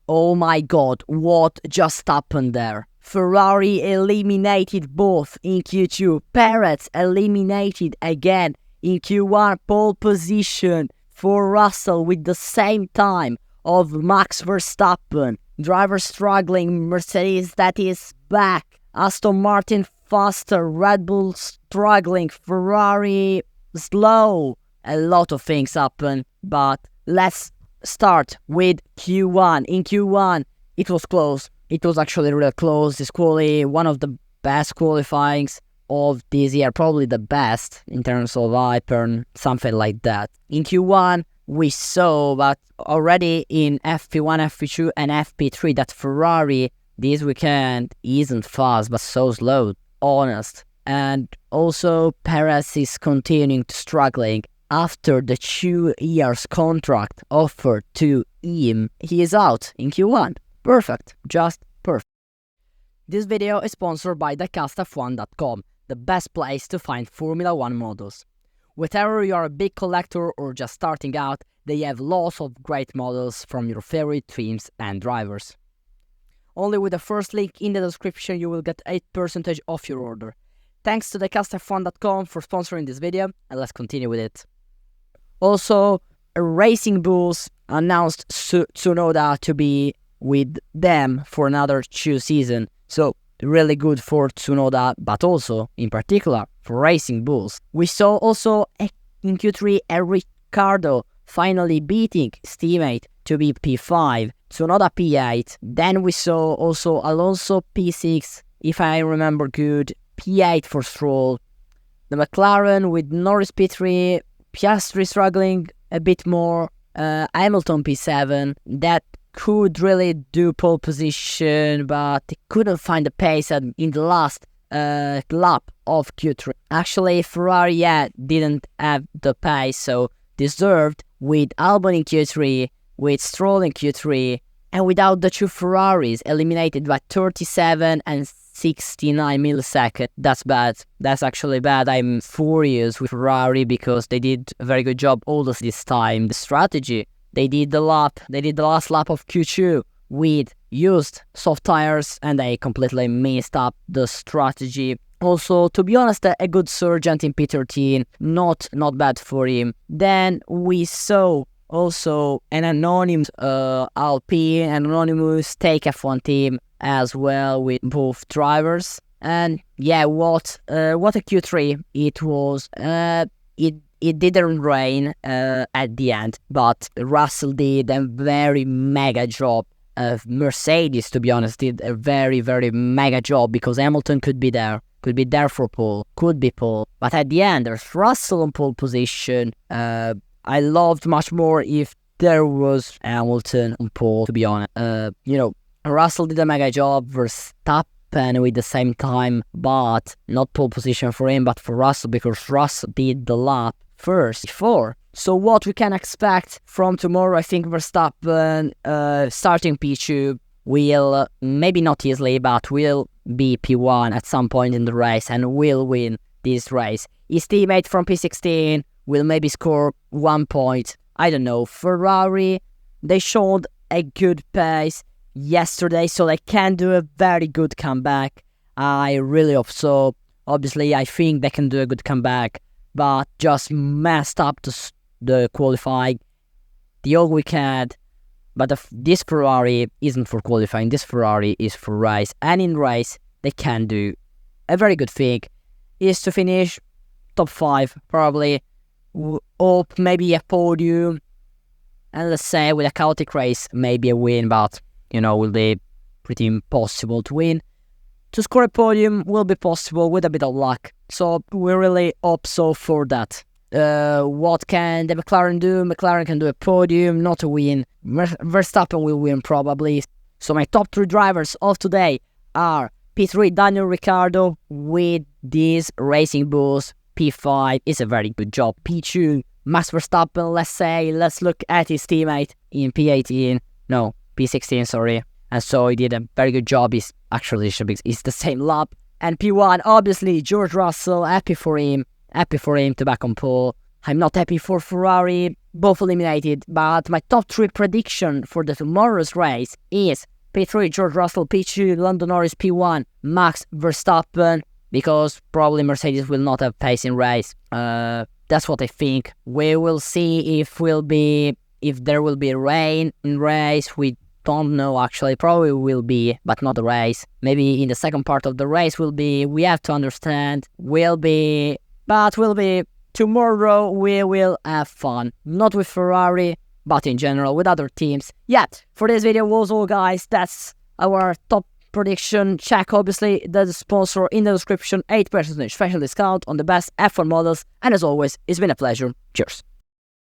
Oh my god, what just happened there? Ferrari eliminated both in Q2. Perez eliminated again in Q1. Pole position for Russell with the same time of Max Verstappen. Driver struggling, Mercedes that is back. Aston Martin faster, Red Bull struggling, Ferrari slow. A lot of things happen, but let's start with Q1. In Q1, it was close. It was actually real close. It's probably one of the best qualifyings of this year, probably the best in terms of hype and something like that. In Q1, we saw that already in FP1, FP2 and FP3 that Ferrari this weekend isn't fast but so slow, honest. And also Perez is continuing to struggling. After the 2 years contract offered to him, he is out in Q1. Perfect, just perfect. This video is sponsored by thecastf1.com, the best place to find Formula 1 models. Whether you are a big collector or just starting out, they have lots of great models from your favorite teams and drivers. Only with the first link in the description you will get 8% off your order. Thanks to thecastf1.com for sponsoring this video, and let's continue with it. Also, Racing Bulls announced Tsunoda to be with them for another 2 seasons. So, really good for Tsunoda, but also, in particular, for Racing Bulls. We saw also in Q3 a Ricciardo finally beating his teammate to be P5, Tsunoda P8. Then we saw also Alonso P6, if I remember good, P8 for Stroll. The McLaren with Norris P3, Piastri struggling a bit more, Hamilton P7, that could really do pole position, but they couldn't find the pace in the last lap of Q3. Actually, Ferrari, didn't have the pace, so deserved with Albon in Q3, with Stroll in Q3, and without the 2 Ferraris eliminated by 37 and 69 milliseconds. That's bad. That's actually bad. I'm furious with Ferrari because they did a very good job all this time. The strategy, they did the last lap of Q2 with used soft tires and they completely messed up the strategy. Also, to be honest, a good Sargent in P13, not bad for him. Then we saw also an anonymous Alpine, an anonymous Take F1 team as well with both drivers. And what a Q3 it was. It didn't rain at the end, but Russell did a very mega job. Mercedes, to be honest, did a very mega job because Hamilton could be there for pole, could be pole. But at the end, there's Russell on pole position. I loved much more if there was Hamilton on pole, to be honest. Russell did a mega job, Verstappen with the same time, but not pole position for him, but for Russell, because Russell did the lap first before. So what we can expect from tomorrow, I think Verstappen starting P2 will, maybe not easily, but will be P1 at some point in the race and will win this race. His teammate from P16 will maybe score 1 point. I don't know. Ferrari, they showed a good pace yesterday, so they can do a very good comeback. I really hope so. Obviously, I think they can do a good comeback, but just messed up the qualifying the whole weekend. But this Ferrari isn't for qualifying. This Ferrari is for race, and in race they can do a very good thing. Is to finish top 5 probably. Hope maybe a podium, and let's say with a chaotic race maybe a win, but will be pretty impossible to win. To score a podium will be possible with a bit of luck, so we really hope so for that. What can the McLaren do? McLaren can do a podium, not a win. Verstappen will win probably. So my top 3 drivers of today are P3 Daniel Ricciardo with these Racing Bulls. P5 is a very good job. P2 Max Verstappen, let's look at his teammate in P16, sorry. And so he did a very good job. It's the same lap. And P1, obviously, George Russell, happy for him to back on pole. I'm not happy for Ferrari. both eliminated. But my top 3 prediction for the tomorrow's race is P3 George Russell, P2 Lando Norris, P1 Max Verstappen, because probably Mercedes will not have pace in race. That's what I think. We will see if there will be rain in race. We don't know actually. Probably will be, but not the race. Maybe in the second part of the race will be. We have to understand. Will be tomorrow. We will have fun. Not with Ferrari, but in general with other teams. Yeah. For this video was all, guys. That's our top prediction. Check obviously the sponsor in the description. 8% special discount on the best F1 models. And as always, it's been a pleasure. Cheers.